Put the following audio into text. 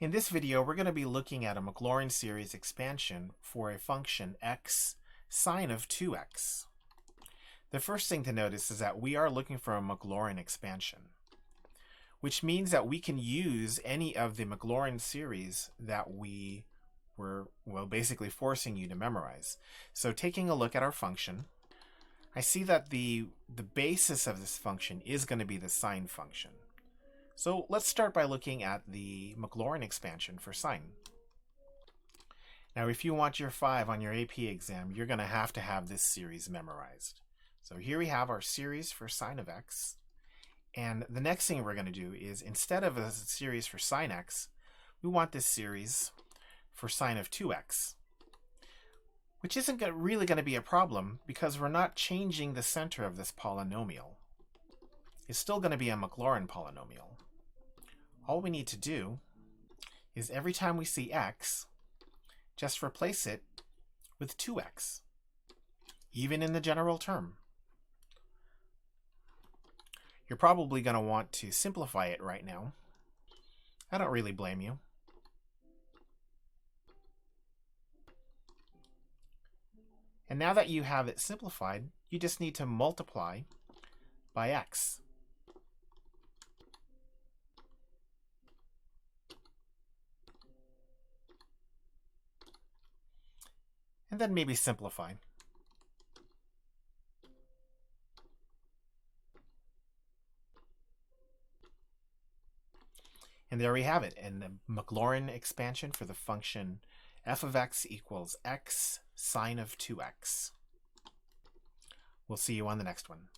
In this video, we're going to be looking at a Maclaurin series expansion for a function x sine of 2x. The first thing to notice is that we are looking for a Maclaurin expansion, which means that we can use any of the Maclaurin series that we were, basically forcing you to memorize. So taking a look at our function, I see that the basis of this function is going to be the sine function. So let's start by looking at the Maclaurin expansion for sine. Now, if you want your 5 on your AP exam, you're going to have this series memorized. So here we have our series for sine of x. And the next thing we're going to do is, instead of a series for sine x, we want this series for sine of 2x, which isn't really going to be a problem because we're not changing the center of this polynomial. It's still going to be a Maclaurin polynomial. All we need to do is every time we see x, just replace it with 2x, even in the general term. You're probably going to want to simplify it right now. I don't really blame you. And now that you have it simplified, you just need to multiply by x. And then maybe simplify. And there we have it, and the Maclaurin expansion for the function f of x equals x sine of 2x. We'll see you on the next one.